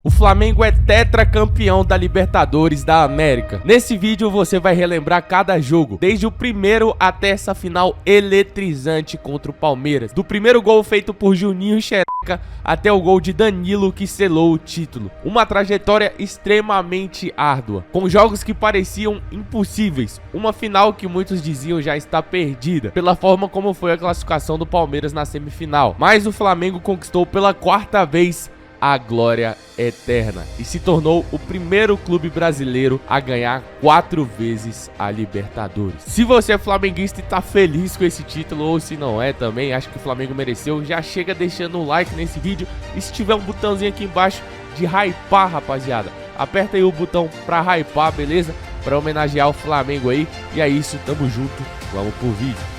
O Flamengo é tetracampeão da Libertadores da América. Nesse vídeo você vai relembrar cada jogo, desde o primeiro até essa final eletrizante contra o Palmeiras. Do primeiro gol feito por Juninho Xereca até o gol de Danilo que selou o título. Uma trajetória extremamente árdua, com jogos que pareciam impossíveis. Uma final que muitos diziam já está perdida, pela forma como foi a classificação do Palmeiras na semifinal. Mas o Flamengo conquistou pela quarta vez a glória eterna e se tornou o primeiro clube brasileiro a ganhar 4 vezes a Libertadores. Se você é flamenguista e tá feliz com esse título, ou se não é também, acho que o Flamengo mereceu, já chega deixando um like nesse vídeo e se tiver um botãozinho aqui embaixo de hypar, rapaziada, aperta aí o botão pra hypar, beleza? Pra homenagear o Flamengo aí. E é isso, tamo junto, vamos pro vídeo.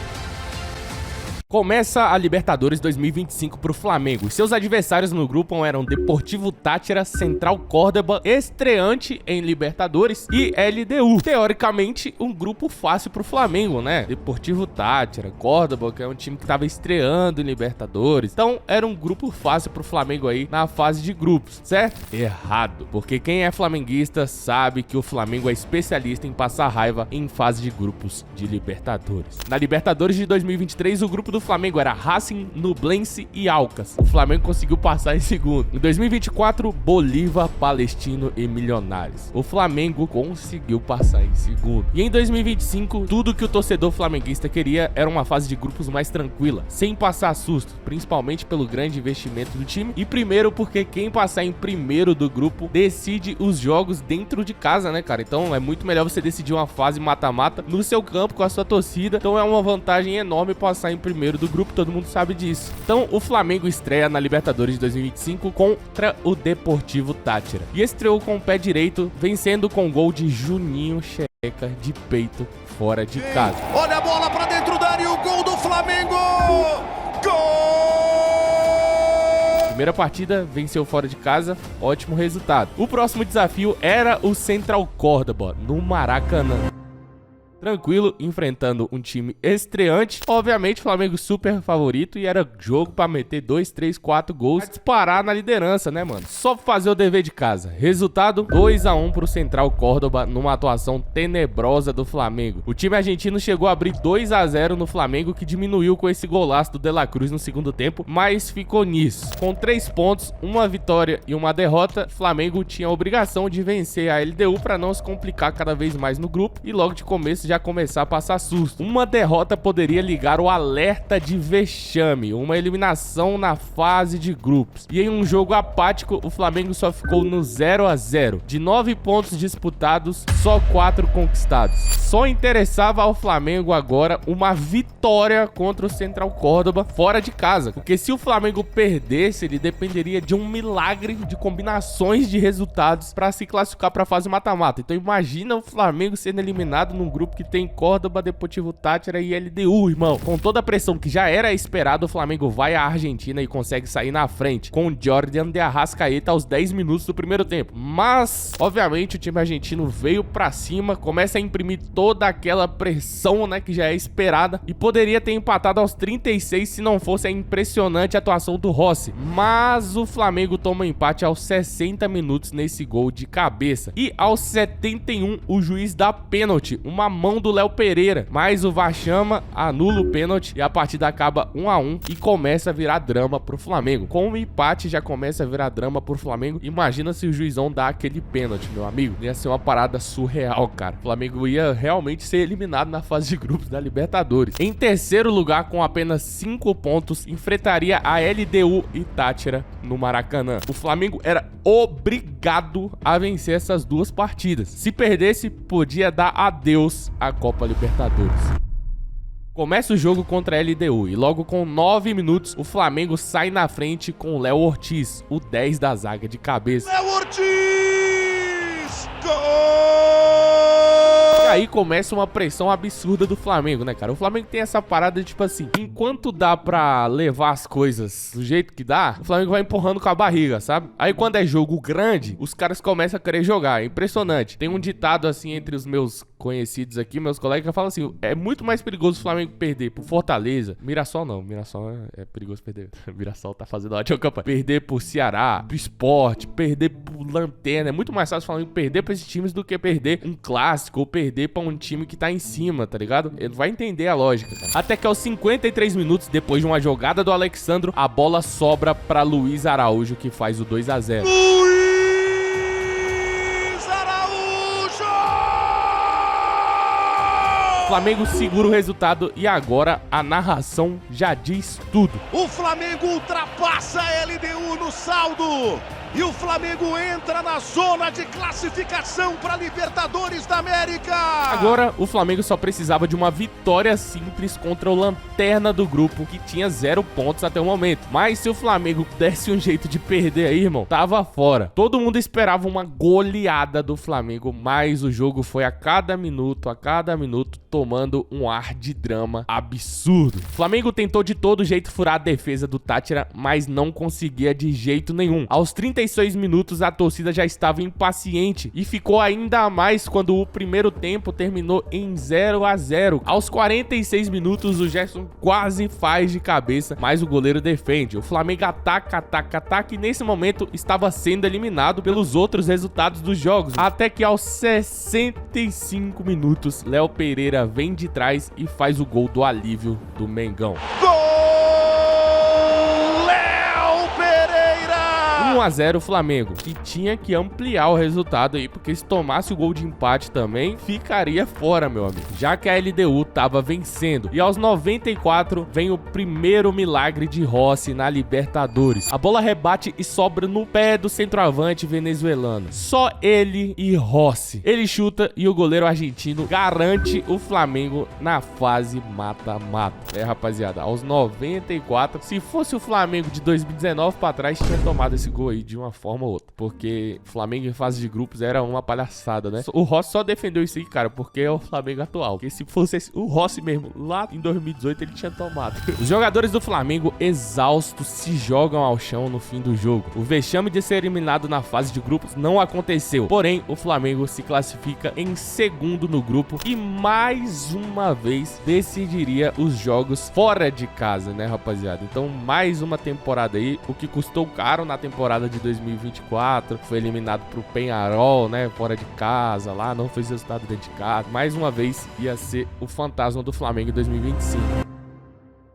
Começa a Libertadores 2025 pro Flamengo. E seus adversários no grupo eram Deportivo Táchira, Central Córdoba, estreante em Libertadores, e LDU. Teoricamente, um grupo fácil pro Flamengo, né? Deportivo Táchira, Córdoba, que é um time que tava estreando em Libertadores. Então, era um grupo fácil pro Flamengo aí na fase de grupos, certo? Errado. Porque quem é flamenguista sabe que o Flamengo é especialista em passar raiva em fase de grupos de Libertadores. Na Libertadores de 2023, o grupo do Flamengo era Racing, Nublense e Alcas. O Flamengo conseguiu passar em segundo. Em 2024, Bolívar, Palestino e Milionários. O Flamengo conseguiu passar em segundo. E em 2025, tudo que o torcedor flamenguista queria era uma fase de grupos mais tranquila, sem passar susto, principalmente pelo grande investimento do time. E primeiro porque quem passar em primeiro do grupo decide os jogos dentro de casa, né, cara? Então é muito melhor você decidir uma fase mata-mata no seu campo com a sua torcida. Então é uma vantagem enorme passar em primeiro do grupo, todo mundo sabe disso. Então o Flamengo estreia na Libertadores de 2025 contra o Deportivo Táchira e estreou com o pé direito, vencendo com gol de Juninho Xereca de peito fora de casa. Olha a bola pra dentro da área e o gol do Flamengo! Gol! Primeira partida, venceu fora de casa, ótimo resultado. O próximo desafio era o Central Córdoba, no Maracanã. Tranquilo, enfrentando um time estreante. Obviamente, o Flamengo super favorito e era jogo pra meter 2, 3, 4 gols, pra disparar na liderança, né, mano? Só fazer o dever de casa. Resultado, 2-1 pro Central Córdoba numa atuação tenebrosa do Flamengo. O time argentino chegou a abrir 2-0 no Flamengo, que diminuiu com esse golaço do De La Cruz no segundo tempo, mas ficou nisso. Com 3 pontos, uma vitória e uma derrota, o Flamengo tinha a obrigação de vencer a LDU pra não se complicar cada vez mais no grupo e logo de começo já começar a passar susto. Uma derrota poderia ligar o alerta de vexame, uma eliminação na fase de grupos. E em um jogo apático, o Flamengo só ficou no 0-0. De 9 pontos disputados, só 4 conquistados. Só interessava ao Flamengo agora uma vitória contra o Central Córdoba fora de casa. Porque se o Flamengo perdesse, ele dependeria de um milagre de combinações de resultados para se classificar para a fase mata-mata. Então imagina o Flamengo sendo eliminado num grupo que tem Córdoba, Deportivo Táchira e LDU, irmão. Com toda a pressão que já era esperado, o Flamengo vai à Argentina e consegue sair na frente, com Jordan de Arrascaeta aos 10 minutos do primeiro tempo. Mas, obviamente, o time argentino veio pra cima, começa a imprimir toda aquela pressão, né, que já é esperada, e poderia ter empatado aos 36 se não fosse a impressionante atuação do Rossi. Mas o Flamengo toma um empate aos 60 minutos nesse gol de cabeça. E aos 71, o juiz dá pênalti, uma mão do Léo Pereira, mas o VAR chama, anula o pênalti e a partida acaba 1-1 e começa a virar drama pro Flamengo. Com o empate já começa a virar drama pro Flamengo. Imagina se o juizão dá aquele pênalti, meu amigo. Ia ser uma parada surreal, cara. O Flamengo ia realmente ser eliminado na fase de grupos da Libertadores. Em terceiro lugar, com apenas 5 pontos, enfrentaria a LDU e Táchira no Maracanã. O Flamengo era obrigado a vencer essas duas partidas. Se perdesse, podia dar adeus à Copa Libertadores. Começa o jogo contra a LDU e logo com 9 minutos o Flamengo sai na frente com o Léo Ortiz, o 10 da zaga de cabeça. Léo Ortiz! Gol! E aí começa uma pressão absurda do Flamengo, né, cara? O Flamengo tem essa parada de, tipo assim, enquanto dá pra levar as coisas do jeito que dá, o Flamengo vai empurrando com a barriga, sabe? Aí quando é jogo grande, os caras começam a querer jogar. É impressionante. Tem um ditado, assim, entre os meus conhecidos aqui, meus colegas, que falam assim: é muito mais perigoso o Flamengo perder pro Fortaleza. Mirassol não, Mirassol é perigoso perder. Mirassol tá fazendo ótima campanha. Perder pro Ceará, pro Sport, perder pro Lanterna. É muito mais fácil o Flamengo perder pra esses times do que perder um clássico ou perder pra um time que tá em cima, tá ligado? Ele vai entender a lógica, cara. Até que aos 53 minutos, depois de uma jogada do Alexandro, a bola sobra pra Luiz Araújo, que faz o 2-0. O Flamengo segura o resultado e agora a narração já diz tudo. O Flamengo ultrapassa a LDU no saldo. E o Flamengo entra na zona de classificação para Libertadores da América. Agora, o Flamengo só precisava de uma vitória simples contra o Lanterna do grupo, que tinha 0 pontos até o momento. Mas se o Flamengo desse um jeito de perder aí, irmão, tava fora. Todo mundo esperava uma goleada do Flamengo, mas o jogo foi a cada minuto, tomando um ar de drama absurdo. O Flamengo tentou de todo jeito furar a defesa do Táchira, mas não conseguia de jeito nenhum. Aos 36 minutos, a torcida já estava impaciente e ficou ainda mais quando o primeiro tempo terminou em 0-0. Aos 46 minutos, o Gerson quase faz de cabeça, mas o goleiro defende. O Flamengo ataca e nesse momento estava sendo eliminado pelos outros resultados dos jogos. Até que aos 65 minutos, Léo Pereira vem de trás e faz o gol do alívio do Mengão. Gol! Léo Pereira! 1-0 Flamengo, que tinha que ampliar o resultado aí, porque se tomasse o gol de empate também, ficaria fora, meu amigo, já que a LDU tava vencendo. E aos 94 vem o primeiro milagre de Rossi na Libertadores. A bola rebate e sobra no pé do centroavante venezuelano. Só ele e Rossi. Ele chuta e o goleiro argentino garante o Flamengo na fase mata-mata. É, rapaziada, aos 94, se fosse o Flamengo de 2019 pra trás, tinha tomado esse gol aí de uma forma ou outra, porque o Flamengo em fase de grupos era uma palhaçada, né? O Rossi só defendeu isso aí, cara, porque é o Flamengo atual. Porque se fosse o Rossi mesmo, lá em 2018 ele tinha tomado. Os jogadores do Flamengo, exaustos, se jogam ao chão no fim do jogo. O vexame de ser eliminado na fase de grupos não aconteceu, porém o Flamengo se classifica em segundo no grupo e mais uma vez decidiria os jogos fora de casa, né, rapaziada? Então mais uma temporada aí, o que custou caro na temporada de 2024, foi eliminado pro Peñarol, né, fora de casa, lá não fez resultado dentro de casa. Mais uma vez ia ser o fantasma do Flamengo em 2025.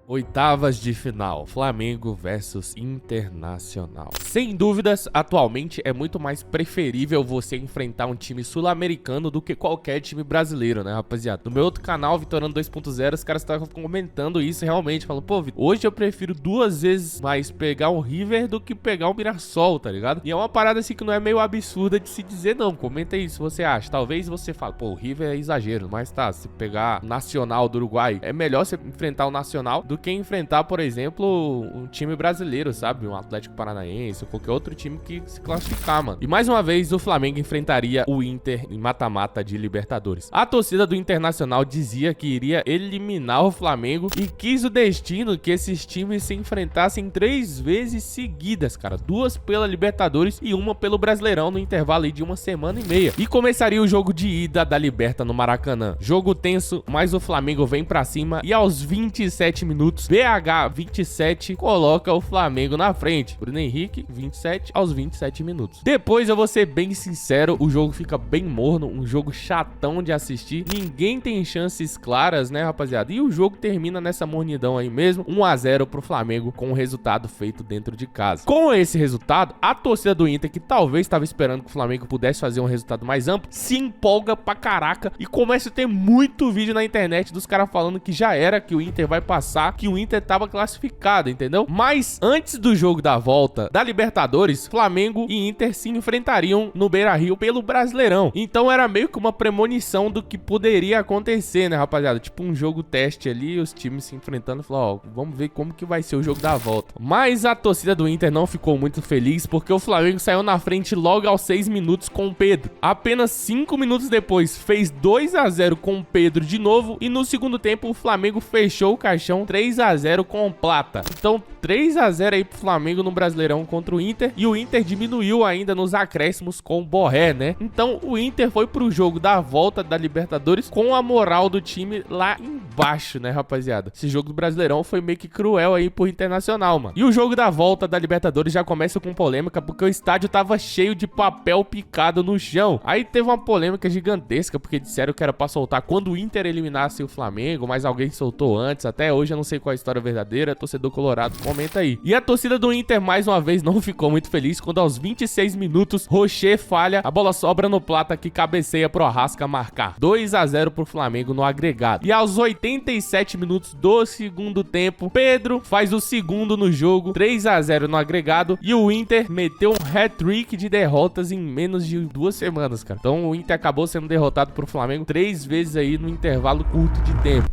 Oitavas de final, Flamengo versus Internacional. Sem dúvidas, atualmente é muito mais preferível você enfrentar um time sul-americano do que qualquer time brasileiro, né, rapaziada? No meu outro canal, Vitorano 2.0, os caras estavam comentando isso realmente, falando: pô, Vitor, hoje eu prefiro 2 vezes mais pegar um River do que pegar um Mirassol, tá ligado? E é uma parada assim que não é meio absurda de se dizer, não. Comenta aí se você acha. Talvez você fale: pô, o River é exagero, mas tá, se pegar Nacional do Uruguai, é melhor você enfrentar o Nacional do que enfrentar, por exemplo, um time brasileiro, sabe? Um Atlético Paranaense ou qualquer outro time que se classificar, mano. E mais uma vez, o Flamengo enfrentaria o Inter em mata-mata de Libertadores. A torcida do Internacional dizia que iria eliminar o Flamengo e quis o destino que esses times se enfrentassem 3 vezes seguidas, cara. 2 pela Libertadores e 1 pelo Brasileirão no intervalo aí de 1 semana e meia. E começaria o jogo de ida da Liberta no Maracanã. Jogo tenso, mas o Flamengo vem pra cima e aos 27 minutos, BH 27 coloca o Flamengo na frente. Bruno Henrique 27 aos 27 minutos. Depois, eu vou ser bem sincero, o jogo fica bem morno, um jogo chatão de assistir. Ninguém tem chances claras, né, rapaziada? E o jogo termina nessa mornidão aí mesmo, 1-0 pro Flamengo, com o resultado feito dentro de casa. Com esse resultado, a torcida do Inter, que talvez estava esperando que o Flamengo pudesse fazer um resultado mais amplo, se empolga pra caraca e começa a ter muito vídeo na internet dos caras falando que já era, que o Inter vai passar que o Inter tava classificado, entendeu? Mas antes do jogo da volta da Libertadores, Flamengo e Inter se enfrentariam no Beira-Rio pelo Brasileirão. Então era meio que uma premonição do que poderia acontecer, né, rapaziada? Tipo um jogo teste ali, os times se enfrentando e falou, ó, vamos ver como que vai ser o jogo da volta. Mas a torcida do Inter não ficou muito feliz porque o Flamengo saiu na frente logo aos 6 minutos com o Pedro. Apenas 5 minutos depois fez 2 a 0 com o Pedro de novo e no segundo tempo o Flamengo fechou o caixão 3 a 0 com o Plata. Então 3 a 0 aí pro Flamengo no Brasileirão contra o Inter e o Inter diminuiu ainda nos acréscimos com o Borré, né? Então o Inter foi pro jogo da volta da Libertadores com a moral do time lá embaixo, né, rapaziada? Esse jogo do Brasileirão foi meio que cruel aí pro Internacional, mano. E o jogo da volta da Libertadores já começa com polêmica porque o estádio tava cheio de papel picado no chão. Aí teve uma polêmica gigantesca porque disseram que era pra soltar quando o Inter eliminasse o Flamengo, mas alguém soltou antes. Até hoje eu não sei qual é a história verdadeira. Torcedor colorado, comenta aí. E a torcida do Inter mais uma vez não ficou muito feliz quando aos 26 minutos Rocher falha, a bola sobra no Plata que cabeceia pro Arrasca marcar 2 a 0 pro Flamengo no agregado. E aos 87 minutos do segundo tempo, Pedro faz o segundo no jogo, 3 a 0 no agregado, e o Inter meteu um hat-trick de derrotas em menos de 2 semanas, cara. Então o Inter acabou sendo derrotado pro Flamengo 3 vezes aí no intervalo curto de tempo.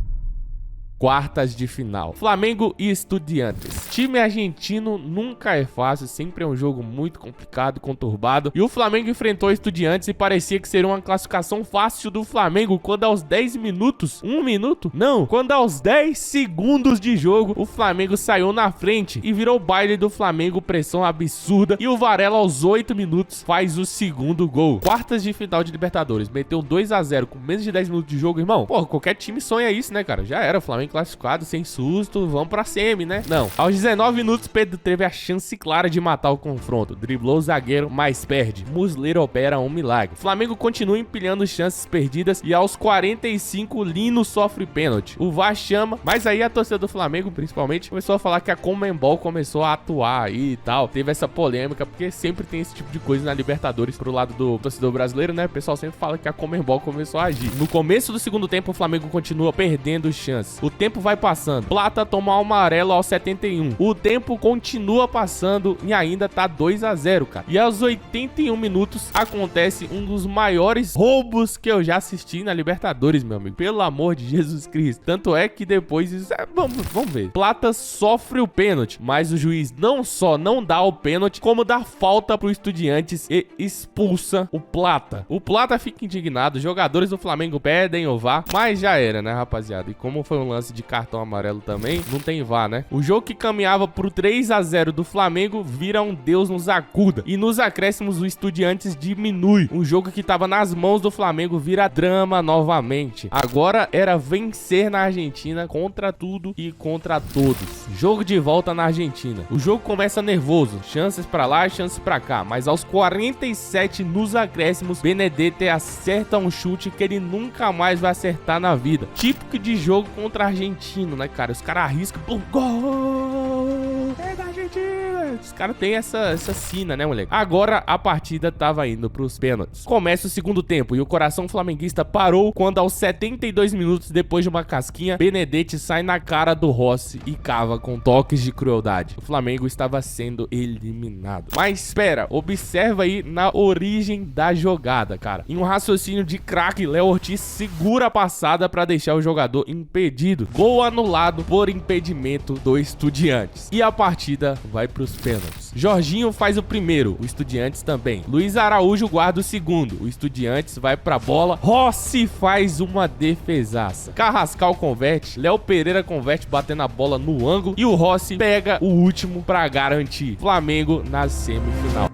Quartas de final, Flamengo e Estudiantes. Time argentino nunca é fácil, sempre é um jogo muito complicado e conturbado. E o Flamengo enfrentou Estudiantes e parecia que seria uma classificação fácil do Flamengo quando aos 10 minutos, 1 minuto? Não, quando aos 10 segundos de jogo, o Flamengo saiu na frente e virou baile do Flamengo, pressão absurda. E o Varela aos 8 minutos faz o segundo gol. Quartas de final de Libertadores, meteu 2 a 0 com menos de 10 minutos de jogo, irmão. Pô, qualquer time sonha isso, né, cara? Já era, o Flamengo classificado, sem susto, vamos pra semi, né? Não. Aos 19 minutos, Pedro teve a chance clara de matar o confronto. Driblou o zagueiro, mas perde. Muslera opera um milagre. O Flamengo continua empilhando chances perdidas e aos 45, Lino sofre pênalti. O VAR chama, mas aí a torcida do Flamengo, principalmente, começou a falar que a Conmebol começou a atuar aí e tal. Teve essa polêmica, porque sempre tem esse tipo de coisa na Libertadores pro lado do torcedor brasileiro, né? O pessoal sempre fala que a Conmebol começou a agir. No começo do segundo tempo, o Flamengo continua perdendo chances. O tempo vai passando. Plata toma um amarelo aos 71. O tempo continua passando e ainda tá 2 a 0, cara. E aos 81 minutos acontece um dos maiores roubos que eu já assisti na Libertadores, meu amigo. Pelo amor de Jesus Cristo. Tanto é que depois isso vamos ver. Plata sofre o pênalti, mas o juiz não só não dá o pênalti, como dá falta pro Estudiantes e expulsa o Plata. O Plata fica indignado, os jogadores do Flamengo pedem o VAR, mas já era, né, rapaziada? E como foi um lance de cartão amarelo também, não tem VAR, né? O jogo que caminhava pro 3 a 0 do Flamengo vira um Deus nos acuda. E nos acréscimos o Estudiantes diminui. Um jogo que tava nas mãos do Flamengo vira drama novamente. Agora era vencer na Argentina contra tudo e contra todos. Jogo de volta na Argentina. O jogo começa nervoso, chances pra lá e chances pra cá, mas aos 47 nos acréscimos, Benedetti acerta um chute que ele nunca mais vai acertar na vida. Típico de jogo contra argentino, né, cara? Os caras arriscam por gol. É da Argentina. Os caras têm essa sina, né, moleque? Agora a partida tava indo pros pênaltis. Começa o segundo tempo e o coração flamenguista parou quando aos 72 minutos depois de uma casquinha, Benedetti sai na cara do Rossi e cava com toques de crueldade. O Flamengo estava sendo eliminado. Mas espera, observa aí na origem da jogada, cara. Em um raciocínio de craque, Léo Ortiz segura a passada pra deixar o jogador impedido. Gol anulado por impedimento do Estudiantes. E a partida vai pros pênaltis. Jorginho faz o primeiro, o Estudiantes também. Luiz Araújo guarda o segundo, o Estudiantes vai pra bola. Rossi faz uma defesaça. Carrascal converte, Léo Pereira converte batendo a bola no ângulo e o Rossi pega o último pra garantir. Flamengo na semifinal.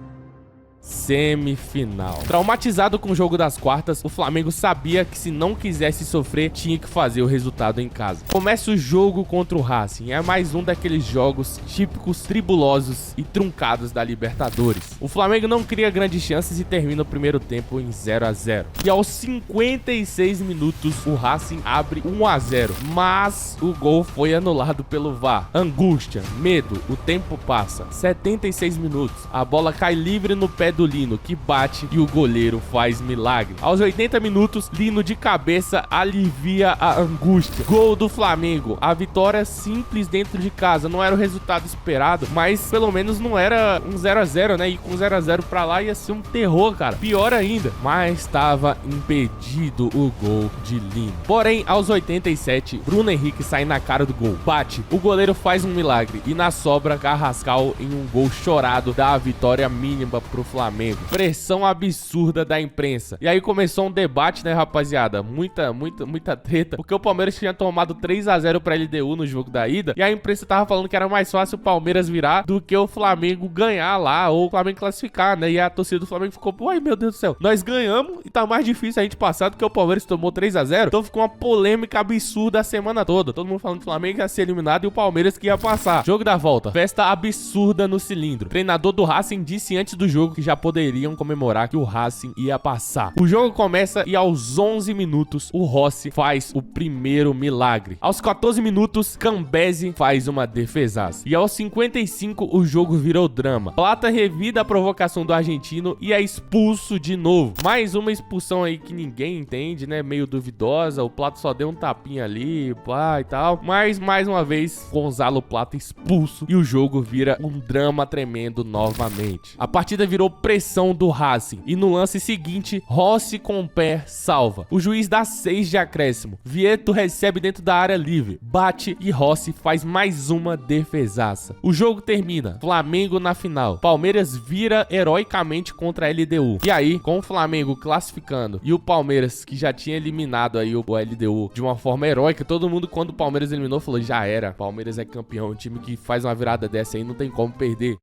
Semifinal. Traumatizado com o jogo das quartas, o Flamengo sabia que se não quisesse sofrer, tinha que fazer o resultado em casa. Começa o jogo contra o Racing. É mais um daqueles jogos típicos, tribulosos e truncados da Libertadores. O Flamengo não cria grandes chances e termina o primeiro tempo em 0 a 0. E aos 56 minutos, o Racing abre 1 a 0. Mas o gol foi anulado pelo VAR. Angústia, medo, o tempo passa. 76 minutos. A bola cai livre no pé do Lino Lino, que bate e o goleiro faz milagre. Aos 80 minutos, Lino de cabeça alivia a angústia. Gol do Flamengo. A vitória simples dentro de casa. Não era o resultado esperado, mas pelo menos não era um 0 a 0, né? E com 0 a 0 pra lá ia ser um terror, cara. Pior ainda. Mas estava impedido o gol de Lino. Porém, aos 87, Bruno Henrique sai na cara do gol. Bate. O goleiro faz um milagre. E na sobra, Carrascal em um gol chorado dá a vitória mínima pro Flamengo. Pressão absurda da imprensa. E aí começou um debate, né, rapaziada? Muita treta. Porque o Palmeiras tinha tomado 3 a 0 pra LDU no jogo da ida. E a imprensa tava falando que era mais fácil o Palmeiras virar do que o Flamengo ganhar lá, ou o Flamengo classificar, né? E a torcida do Flamengo ficou, ai meu Deus do céu, nós ganhamos e tá mais difícil a gente passar do que o Palmeiras tomou 3 a 0. Então ficou uma polêmica absurda a semana toda. Todo mundo falando que o Flamengo ia ser eliminado e o Palmeiras que ia passar. Jogo da volta. Festa absurda no cilindro. O treinador do Racing disse antes do jogo que já poderiam comemorar que o Racing ia passar. O jogo começa e aos 11 minutos o Rossi faz o primeiro milagre. Aos 14 minutos, Cambese faz uma defesaça. E aos 55 o jogo virou drama. Plata revida a provocação do argentino e é expulso de novo. Mais uma expulsão aí que ninguém entende, né? Meio duvidosa. O Plata só deu um tapinha ali, pá, e tal. Mas mais uma vez, Gonzalo Plata expulso e o jogo vira um drama tremendo novamente. A partida virou pressão do Racing e no lance seguinte, Rossi com o pé salva. O juiz dá 6 de acréscimo. Vieto recebe dentro da área livre, bate e Rossi faz mais uma defesaça. O jogo termina, Flamengo na final. Palmeiras vira heroicamente contra a LDU. E aí, com o Flamengo classificando e o Palmeiras que já tinha eliminado aí o LDU de uma forma heróica, todo mundo quando o Palmeiras eliminou falou, já era, Palmeiras é campeão, um time que faz uma virada dessa aí não tem como perder.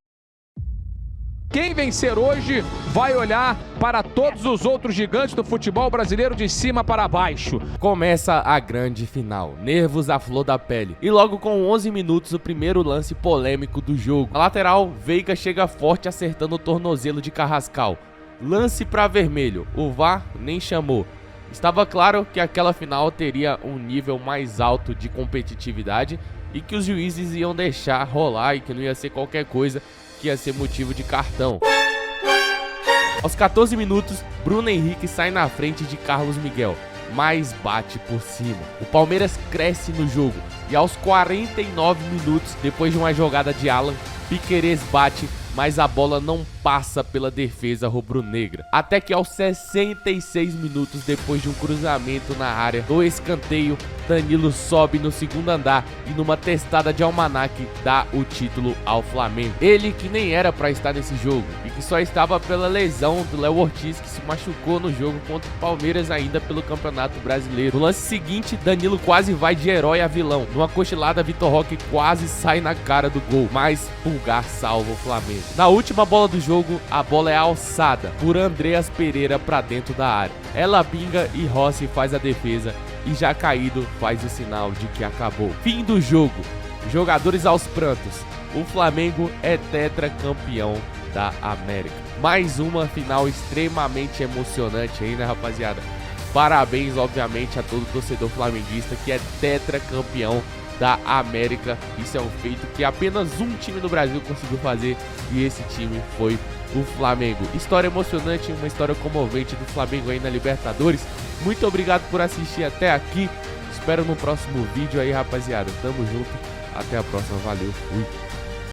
Quem vencer hoje vai olhar para todos os outros gigantes do futebol brasileiro de cima para baixo. Começa a grande final, nervos à flor da pele. E logo com 11 minutos, o primeiro lance polêmico do jogo. Na lateral, Veiga chega forte acertando o tornozelo de Carrascal. Lance para vermelho, o VAR nem chamou. Estava claro que aquela final teria um nível mais alto de competitividade e que os juízes iam deixar rolar e que não ia ser qualquer coisa que ia ser motivo de cartão. Aos 14 minutos, Bruno Henrique sai na frente de Carlos Miguel, mas bate por cima. O Palmeiras cresce no jogo e aos 49 minutos, depois de uma jogada de Alan, Piquerez bate, mas a bola não passa pela defesa rubro-negra. Até que aos 66 minutos, depois de um cruzamento na área do escanteio, Danilo sobe no segundo andar e numa testada de almanaque dá o título ao Flamengo. Ele que nem era pra estar nesse jogo e que só estava pela lesão do Léo Ortiz, que se machucou no jogo contra o Palmeiras ainda pelo Campeonato Brasileiro. No lance seguinte, Danilo quase vai de herói a vilão. Numa cochilada, Vitor Roque quase sai na cara do gol, mas Pulgar salva o Flamengo. Na última bola do jogo, a bola é alçada por Andreas Pereira para dentro da área. Ela binga e Rossi faz a defesa e já caído faz o sinal de que acabou. Fim do jogo. Jogadores aos prantos. O Flamengo é tetracampeão da América. Mais uma final extremamente emocionante aí, né, rapaziada? Parabéns, obviamente, a todo torcedor flamenguista que é tetracampeão da América. Isso é um feito que apenas um time do Brasil conseguiu fazer e esse time foi o Flamengo. História emocionante, uma história comovente do Flamengo aí na Libertadores. Muito obrigado por assistir até aqui. Espero no próximo vídeo aí, rapaziada. Tamo junto. Até a próxima. Valeu. Fui.